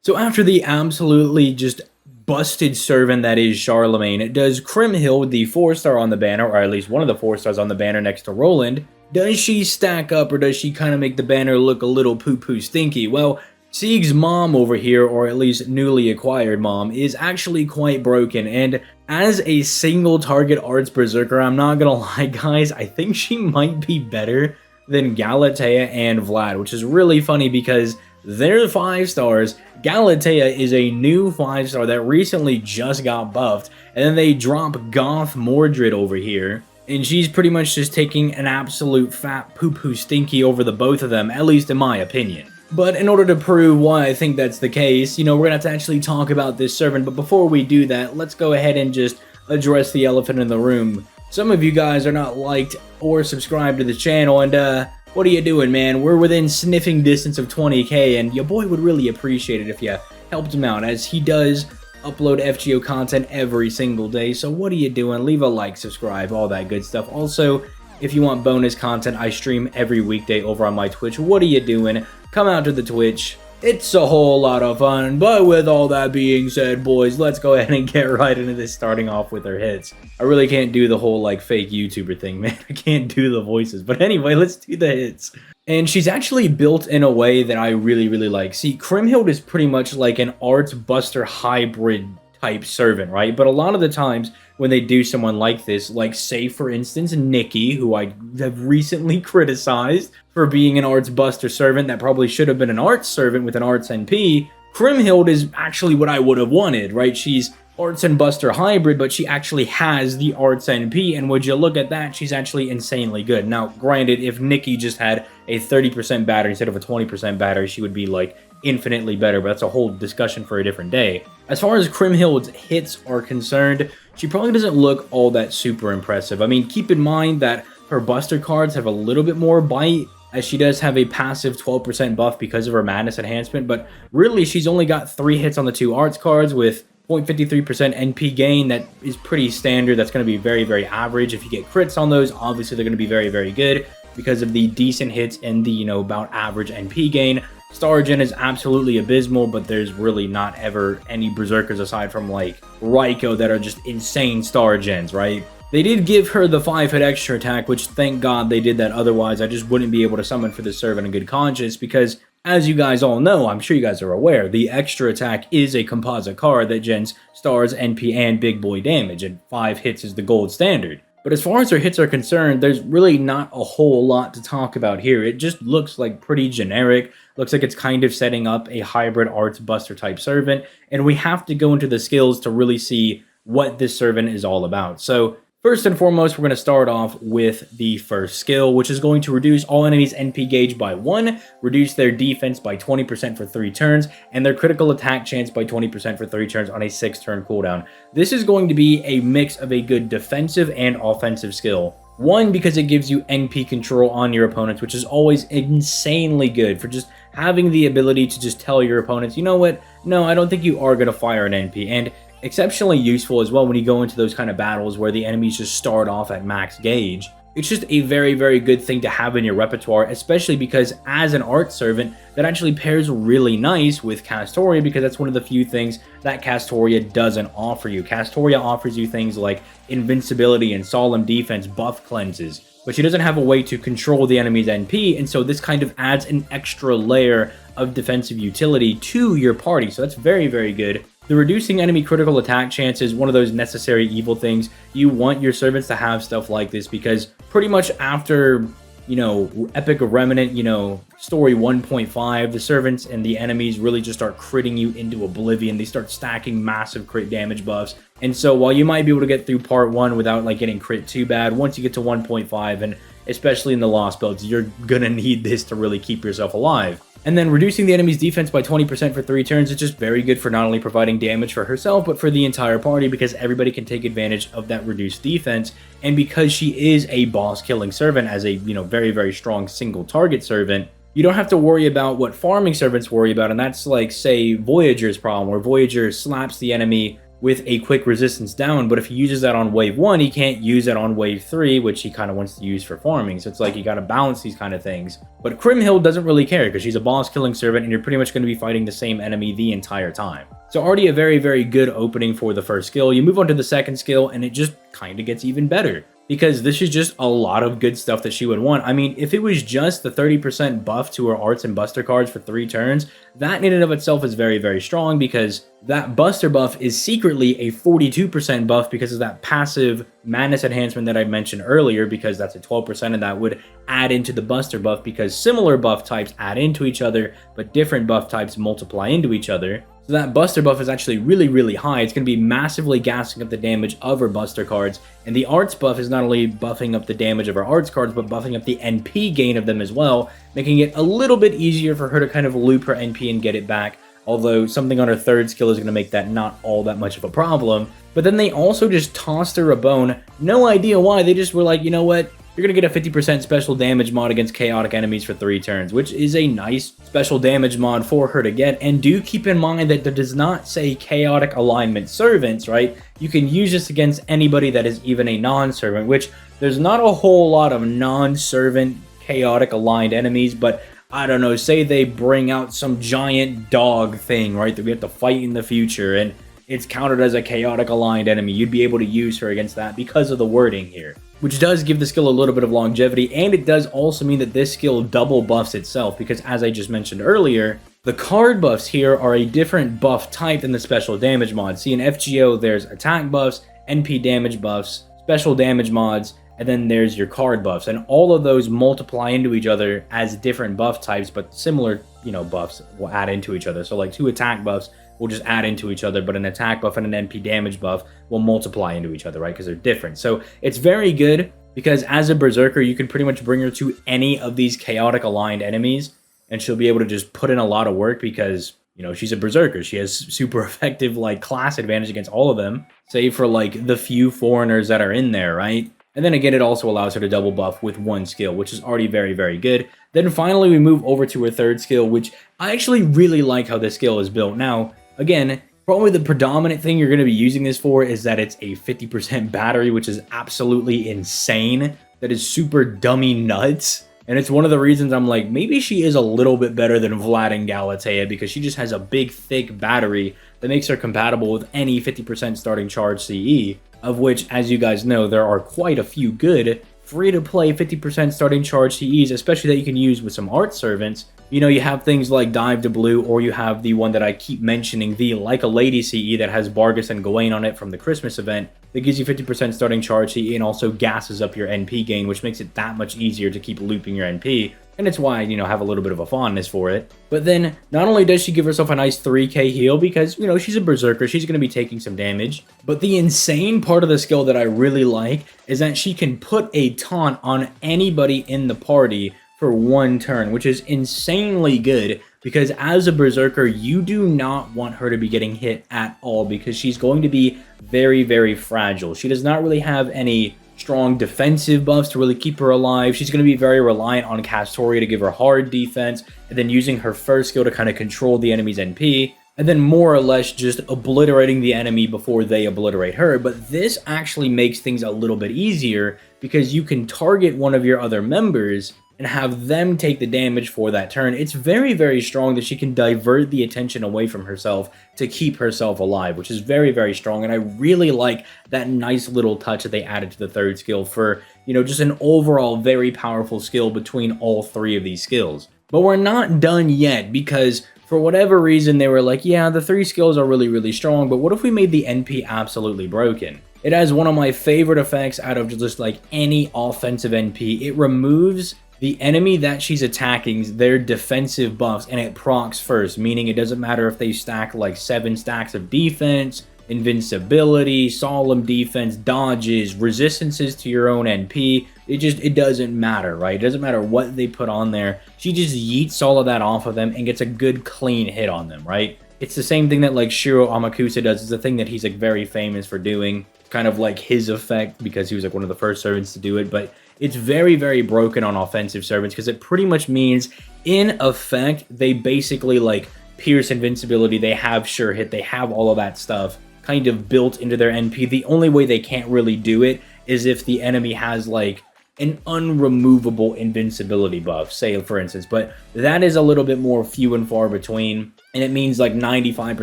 So after the absolutely just busted servant that is Charlemagne, does Kriemhild, the 4-star on the banner, or at least one of the 4-stars on the banner next to Roland, does she stack up or does she kind of make the banner look a little poo-poo stinky? Well, Sieg's mom over here, or at least newly acquired mom, is actually quite broken, and as a single target arts berserker, I'm not gonna lie guys, I think she might be better than Galatea and Vlad, which is really funny because they're 5 stars. Galatea is a new 5-star that recently just got buffed, and then they drop Goth Mordred over here, and she's pretty much just taking an absolute fat poo-poo stinky over the both of them, at least in my opinion. But in order to prove why I think that's the case, you know, we're gonna have to actually talk about this servant, but before we do that, let's go ahead and just address the elephant in the room. Some of you guys are not liked or subscribed to the channel, and what are you doing, man? We're within sniffing distance of 20k, and your boy would really appreciate it if you helped him out, as he does upload FGO content every single day. So what are you doing? Leave a like, subscribe, all that good stuff. Also, if you want bonus content, I stream every weekday over on my Twitch. What are you doing? Come out to the Twitch. It's a whole lot of fun. But with all that being said, boys, let's go ahead and get right into this, starting off with our hits. I really can't do the whole like fake YouTuber thing, man. I can't do the voices. But anyway, let's do the hits. And she's actually built in a way that I really like. See, Kriemhild is pretty much like an Arts Buster hybrid type servant, right? But a lot of the times when they do someone like this, like say for instance Nikki, who I have recently criticized for being an Arts Buster servant that probably should have been an Arts servant with an Arts NP, Kriemhild is actually what I would have wanted, right? She's Arts and Buster hybrid, but she actually has the Arts NP, and would you look at that, she's actually insanely good. Now, granted, if Nikki just had a 30% battery instead of a 20% battery, she would be like infinitely better, but that's a whole discussion for a different day. As far as Kriemhild's hits are concerned, she probably doesn't look all that super impressive. I mean, keep in mind that her Buster cards have a little bit more bite, as she does have a passive 12% buff because of her Madness enhancement, but really she's only got 3 hits on the 2 arts cards with 0.53% NP gain. That is pretty standard. That's going to be very average. If you get crits on those, obviously they're going to be very good because of the decent hits and the, you know, about average NP gain. Star Gen is absolutely abysmal, but there's really not ever any berserkers aside from like Raiko that are just insane Star Gens, right? They did give her the 5-hit extra attack, which thank God they did that, otherwise I just wouldn't be able to summon for this servant in good conscience, because as you guys all know, I'm sure you guys are aware, the extra attack is a composite card that gens stars, NP, and big boy damage, and 5 hits is the gold standard. But as far as her hits are concerned, there's really not a whole lot to talk about here. It just looks like pretty generic, looks like it's kind of setting up a hybrid Arts Buster type servant, and we have to go into the skills to really see what this servant is all about. So first and foremost, we're going to start off with the first skill, which is going to reduce all enemies' NP gauge by 1, reduce their defense by 20% for 3 turns, and their critical attack chance by 20% for 3 turns on a 6-turn cooldown. This is going to be a mix of a good defensive and offensive skill. 1, because it gives you NP control on your opponents, which is always insanely good for just having the ability to just tell your opponents, you know what, no, I don't think you are going to fire an NP, and exceptionally useful as well when you go into those kind of battles where the enemies just start off at max gauge. It's just a very good thing to have in your repertoire, especially because as an art servant, that actually pairs really nice with Castoria, because that's one of the few things that Castoria doesn't offer you. Castoria offers you things like invincibility and solemn defense buff cleanses, but she doesn't have a way to control the enemy's NP, and so this kind of adds an extra layer of defensive utility to your party, so that's very good. The reducing enemy critical attack chance is one of those necessary evil things. You want your servants to have stuff like this, because pretty much after, you know, Epic of Remnant, you know, story 1.5, the servants and the enemies really just start critting you into oblivion. They start stacking massive crit damage buffs. And so while you might be able to get through part 1 without like getting crit too bad, once you get to 1.5, and especially in the Lost Belts, you're gonna need this to really keep yourself alive. And then reducing the enemy's defense by 20% for 3 turns is just very good for not only providing damage for herself, but for the entire party, because everybody can take advantage of that reduced defense. And because she is a boss-killing servant, as a, you know, very strong single-target servant, you don't have to worry about what farming servants worry about, and that's like, say, Voyager's problem, where Voyager slaps the enemy with a quick resistance down, but if he uses that on wave 1, he can't use it on wave 3, which he kind of wants to use for farming. So it's like you got to balance these kind of things. But Kriemhild doesn't really care because she's a boss killing servant and you're pretty much going to be fighting the same enemy the entire time. So already a very, very good opening for the first skill. You move on to the second skill and it just kind of gets even better, because this is just a lot of good stuff that she would want. I mean, if it was just the 30% buff to her arts and buster cards for 3 turns, that in and of itself is very, very strong, because that buster buff is secretly a 42% buff because of that passive madness enhancement that I mentioned earlier, because that's a 12% of that would add into the buster buff, because similar buff types add into each other, but different buff types multiply into each other. So that buster buff is actually really, really high. It's going to be massively gassing up the damage of her buster cards. And the arts buff is not only buffing up the damage of her arts cards, but buffing up the NP gain of them as well, making it a little bit easier for her to kind of loop her NP and get it back. Although something on her third skill is going to make that not all that much of a problem. But then they also just tossed her a bone. No idea why. They just were like, you know what? You're going to get a 50% special damage mod against chaotic enemies for 3 turns, which is a nice special damage mod for her to get. And do keep in mind that it does not say chaotic alignment servants, right? You can use this against anybody that is even a non-servant, which there's not a whole lot of non-servant chaotic aligned enemies, but I don't know, say they bring out some giant dog thing, right, that we have to fight in the future, and it's counted as a chaotic aligned enemy. You'd be able to use her against that because of the wording here, which does give the skill a little bit of longevity, and it does also mean that this skill double buffs itself, because as I just mentioned earlier, the card buffs here are a different buff type than the special damage mod. See, in FGO, there's attack buffs, NP damage buffs, special damage mods, and then there's your card buffs, and all of those multiply into each other as different buff types, but similar, buffs will add into each other. So like 2 attack buffs will just add into each other, but an attack buff and an NP damage buff will multiply into each other, right? Because they're different. So it's very good, because as a berserker, you can pretty much bring her to any of these chaotic aligned enemies, and she'll be able to just put in a lot of work because, she's a berserker. She has super effective, class advantage against all of them, save for, the few foreigners that are in there, right? And then again, it also allows her to double buff with 1 skill, which is already very, very good. Then finally, we move over to her third skill, which I actually really like how this skill is built. Now, again, probably the predominant thing you're going to be using this for is that it's a 50% battery, which is absolutely insane. That is super dummy nuts. And it's one of the reasons I'm like, maybe she is a little bit better than Vlad and Galatea, because she just has a big, thick battery that makes her compatible with any 50% starting charge CE, of which, as you guys know, there are quite a few good free-to-play 50% starting charge CEs, especially that you can use with some art servants. You have things like Dive to Blue, or you have the one that I keep mentioning, the Like a Lady CE that has Vargas and Gawain on it from the Christmas event, that gives you 50% starting charge CE and also gasses up your NP gain, which makes it that much easier to keep looping your NP. And it's why I, have a little bit of a fondness for it. But then, not only does she give herself a nice 3k heal, because, she's a berserker, she's going to be taking some damage, but the insane part of the skill that I really like is that she can put a taunt on anybody in the party for 1 turn, which is insanely good, because as a berserker, you do not want her to be getting hit at all, because she's going to be very, very fragile. She does not really have any strong defensive buffs to really keep her alive. She's going to be very reliant on Castoria to give her hard defense, and then using her first skill to kind of control the enemy's NP, and then more or less just obliterating the enemy before they obliterate her. But this actually makes things a little bit easier, because you can target one of your other members and have them take the damage for that turn. It's very, very strong that she can divert the attention away from herself to keep herself alive, which is very, very strong. And I really like that nice little touch that they added to the third skill for, just an overall very powerful skill between all 3 of these skills. But we're not done yet, because for whatever reason, they were like, yeah, the 3 skills are really, really strong, but what if we made the NP absolutely broken? It has one of my favorite effects out of just any offensive NP. It removes the enemy that she's attacking, their defensive buffs, and it procs first, meaning it doesn't matter if they stack 7 stacks of defense, invincibility, solemn defense, dodges, resistances to your own NP. It doesn't matter, right? It doesn't matter what they put on there. She just yeets all of that off of them and gets a good clean hit on them, right? It's the same thing that Shiro Amakusa does. It's a thing that he's very famous for doing. Kind of his effect, because he was one of the first servants to do it, but it's very, very broken on offensive servants, because it pretty much means, in effect, they basically pierce invincibility, they have sure hit, they have all of that stuff, kind of built into their NP. The only way they can't really do it is if the enemy has like an unremovable invincibility buff, say for instance, but that is a little bit more few and far between, and it means like 95%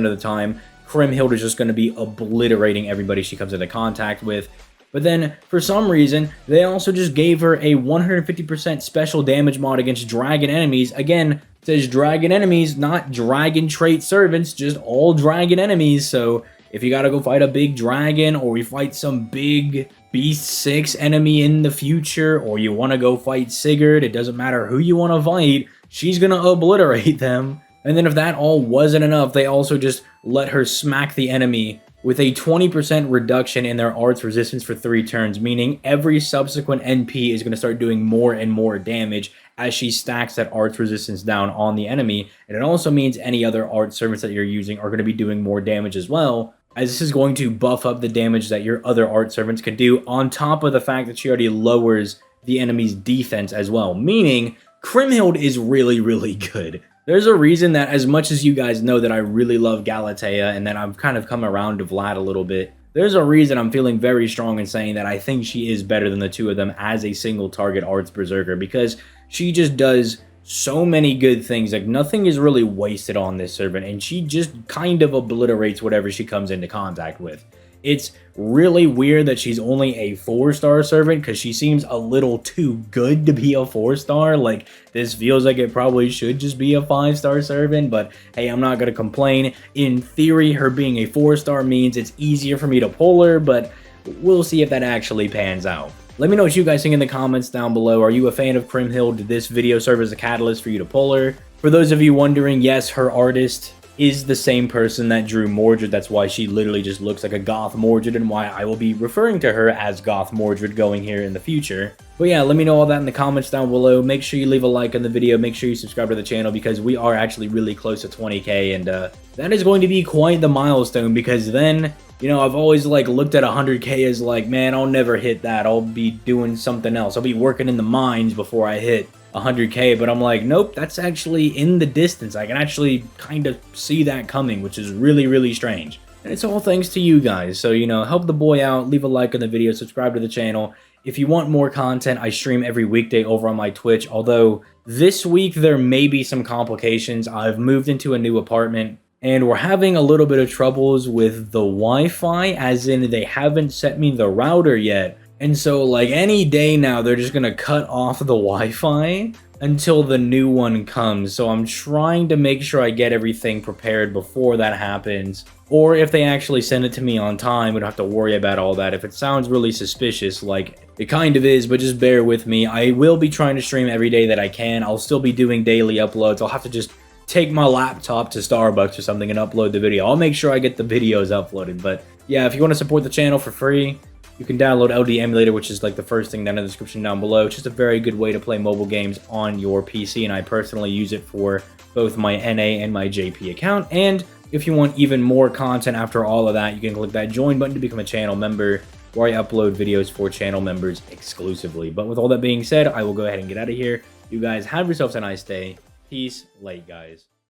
of the time Kriemhild is just going to be obliterating everybody she comes into contact with. But then, for some reason, they also just gave her a 150% special damage mod against dragon enemies. Again, it says dragon enemies, not dragon trait servants, just all dragon enemies. So if you gotta go fight a big dragon, or you fight some big Beast 6 enemy in the future, or you want to go fight Sigurd, it doesn't matter who you want to fight, she's gonna obliterate them. And then if that all wasn't enough, they also just let her smack the enemy with a 20% reduction in their art's resistance for 3 turns, meaning every subsequent NP is going to start doing more and more damage as she stacks that art's resistance down on the enemy. And it also means any other art servants that you're using are going to be doing more damage as well, as this is going to buff up the damage that your other art servants can do, on top of the fact that she already lowers the enemy's defense as well, meaning Kriemhild is really, really good. There's a reason that, as much as you guys know that I really love Galatea and that I've kind of come around to Vlad a little bit, there's a reason I'm feeling very strong in saying that I think she is better than the two of them as a single target arts berserker, because she just does so many good things. Like, nothing is really wasted on this servant, and she just kind of obliterates whatever she comes into contact with. It's really weird that she's only a 4-star servant, because she seems a little too good to be a 4-star. Like, this feels like it probably should just be a 5-star servant, but hey, I'm not going to complain. In theory, her being a 4-star means it's easier for me to pull her, but we'll see if that actually pans out. Let me know what you guys think in the comments down below. Are you a fan of Kriemhild? Did this video serve as a catalyst for you to pull her? For those of you wondering, yes, her artist is the same person that drew Mordred. That's why she literally just looks like a goth Mordred, and why I will be referring to her as goth Mordred going here in the future. But yeah, let me know all that in the comments down below. Make sure you leave a like on the video. Make sure you subscribe to the channel, because we are actually really close to 20k, and that is going to be quite the milestone, because then, you know, I've always like looked at 100k as like, man, I'll never hit that. I'll be doing something else. I'll be working in the mines before I hit 100k, but I'm like, nope, that's actually in the distance. I can actually kind of see that coming, which is really, really strange. And it's all thanks to you guys. So, you know, help the boy out, leave a like on the video, subscribe to the channel. If you want more content, I stream every weekday over on my Twitch, although this week there may be some complications. I've moved into a new apartment, and we're having a little bit of troubles with the Wi-Fi, as in they haven't sent me the router yet. And so, like, any day now, they're just gonna cut off the Wi-Fi until the new one comes. So I'm trying to make sure I get everything prepared before that happens. Or if they actually send it to me on time, we don't have to worry about all that. If it sounds really suspicious, like it kind of is, but just bear with me. I will be trying to stream every day that I can. I'll still be doing daily uploads. I'll have to just take my laptop to Starbucks or something and upload the video. I'll make sure I get the videos uploaded. But yeah, if you want to support the channel for free, you can download LD Emulator, which is like the first thing down in the description down below. It's just a very good way to play mobile games on your PC, and I personally use it for both my NA and my JP account. And if you want even more content after all of that, you can click that join button to become a channel member, where I upload videos for channel members exclusively. But with all that being said, I will go ahead and get out of here. You guys have yourselves a nice day. Peace, late guys.